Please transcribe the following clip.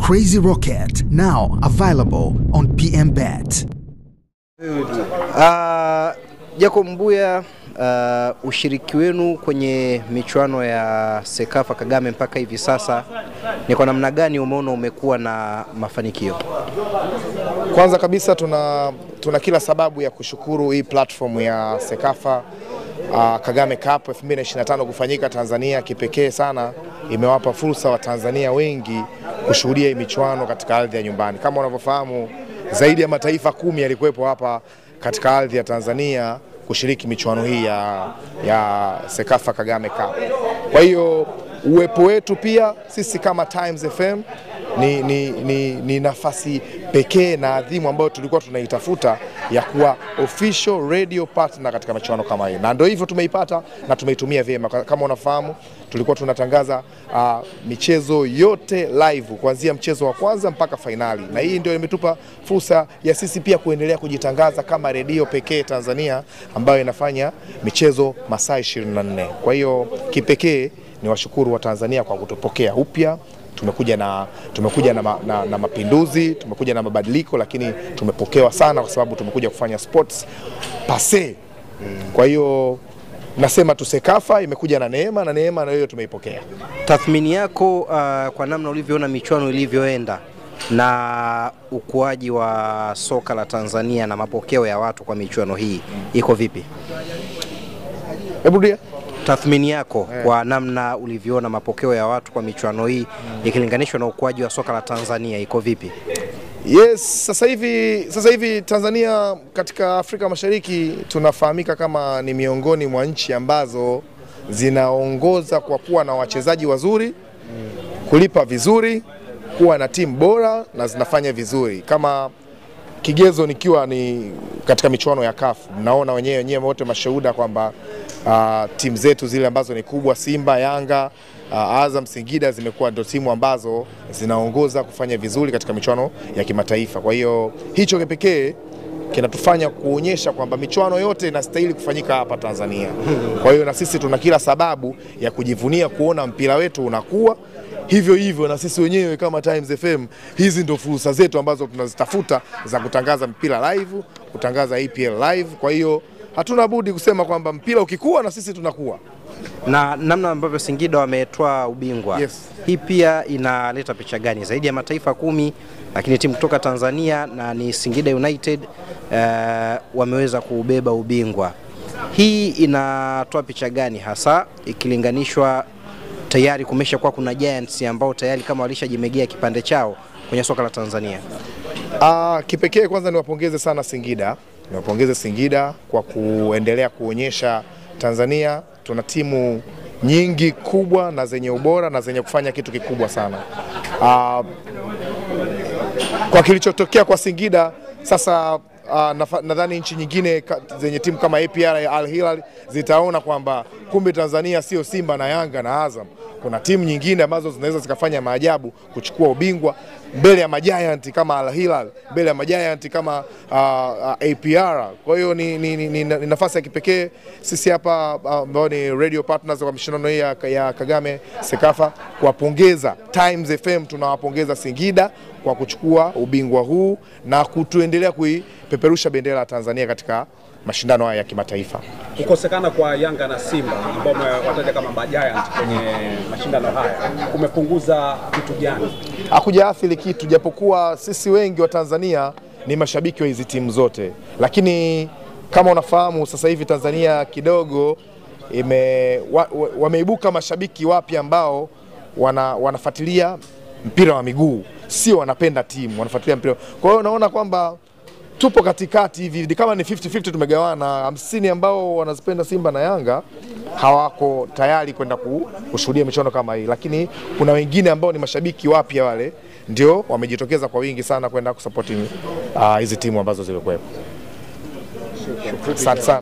Crazy Rocket, now available on PMBet. Jacob Mbuya, ushiriki wenu kwenye michuano ya Sekafa Kagame mpaka hivi sasa ni kwa namna gani umeona umekuwa na mafanikio? Kwanza kabisa tuna kila sababu ya kushukuru hii platform ya Sekafa Kagame Cup 2025 kufanyika Tanzania. Kipekee sana imewapa fursa wa Tanzania wengi kushuhudia hii michuano katika ardhi ya nyumbani. Kama unavyofahamu, zaidi ya mataifa 10 yalikuwepo hapa katika ardhi ya Tanzania kushiriki michuano hii ya Sekafa Kagame Cup. Kwa hiyo uwepo wetu pia sisi kama Times FM ni nafasi pekee na adhimu ambayo tulikuwa tunaitafuta ya kuwa official radio partner katika michuano kama hii. Na ndio hivyo tumeipata na tumeitumia vyema. Kama unafahamu, tulikuwa tunatangaza michezo yote live kuanzia mchezo wa kwanza mpaka finali. Na hii ndio imetupa fursa ya sisi pia kuendelea kujitangaza kama radio pekee Tanzania ambayo inafanya michezo masaa 24. Kwa hiyo kipekee ni washukuru wa Tanzania kwa kutupokea upya. Tumekuja na mapinduzi, tumekuja na mabadiliko, lakini tumepokewa sana kwa sababu tumekuja kufanya sports pase. Kwa hiyo nasema tu Sekafa imekuja na neema, na hiyo tumeipokea. Tathmini yako kwa namna ulivyoona michuano ilivyoenda na ukuaji wa soka la Tanzania na mapokeo ya watu kwa michuano hii iko vipi? Hebu dia tathmini yako kwa namna ulivyoona mapokeo ya watu kwa michuano hii ikilinganishwa na ukuaji wa soka la Tanzania iko vipi? Yes, sasa hivi Tanzania katika Afrika Mashariki tunafahamika kama ni miongoni mwa nchi ambazo zinaongoza kwa kuwa na wachezaji wazuri, kulipa vizuri, kuwa na timu bora na zinafanya vizuri. Kama kigezo nikiwa ni katika michuano ya CAF, mnaona wenyewe wote mashuhuda kwamba timu zetu zile ambazo ni kubwa, Simba, Yanga, Azam, Singida, zimekuwa ndio timu ambazo zinaongoza kufanya vizuri katika michuano ya kimataifa. Kwa hiyo hicho kipekee kinatufanya kuonyesha kwamba michuano yote inastahili kufanyika hapa Tanzania. Kwa hiyo na sisi tuna kila sababu ya kujivunia kuona mpira wetu unakuwa. Hivyo na sisi wenyewe kama Times FM, hizi ndio fursa zetu ambazo tunazitafuta za kutangaza mpira live, kutangaza EPL live. Kwa hiyo hatuna budi kusema kwamba mpira ukikua na sisi tunakuwa. Na namna ambavyo Singida wametoa ubingwa, hii pia inaleta picha gani? Zaidi ya mataifa 10 lakini timu kutoka Tanzania na ni Singida United wameweza kuubeba ubingwa. Hii inatoa picha gani hasa ikilinganishwa tayari kumesha kwa kuna Giants ambao tayari kama walishajimegea kipande chao kwenye soka la Tanzania? Kipekee kwanza niwapongeze sana Singida. Niwapongeze Singida kwa kuendelea kuonyesha Tanzania tuna timu nyingi kubwa na zenye ubora na zenye kufanya kitu kikubwa sana. Kwa kilichotokea kwa Singida sasa, nadhani nchi nyingine zenye timu kama APR, Al Hilal zitaona kwamba kumbe Tanzania sio Simba na Yanga na Azam. Kuna timu nyingine ambazo zinaweza zikafanya maajabu kuchukua ubingwa mbele ya majiant kama Al Hilal, mbele ya majiant kama APR. Kwa hiyo ni nafasi ya kipekee sisi hapa ambao ni radio partners kwa mashindano hii ya Kagame Sekafa kuwapongeza Times FM. Tunawapongeza Singida kwa kuchukua ubingwa huu na kutuendelea kuipeperusha bendera ya Tanzania katika mashindano haya ya kimataifa. Kukosekana kwa Yanga na Simba ambao wataja kama majiant kwenye mashindano haya umepunguza kitu gani? Hakujaathiri kitu, japokuwa sisi wengi wa Tanzania ni mashabiki wa hizi timu zote. Lakini kama unafahamu sasa hivi Tanzania kidogo wameibuka mashabiki wapya ambao wanafuatilia mpira wa miguu, sio wanapenda timu, wanafuatilia mpira. Kwa hiyo unaona kwamba tupo katikati hivi, kama ni 50-50 tumegawana. 50 ambao wanazipenda Simba na Yanga hawako tayari kwenda kushuhudia michuano kama hii, lakini kuna wengine ambao ni mashabiki wapya, wale ndio wamejitokeza kwa wingi sana kwenda kusupport hizi timu ambazo zilikuwepo. Asante sana.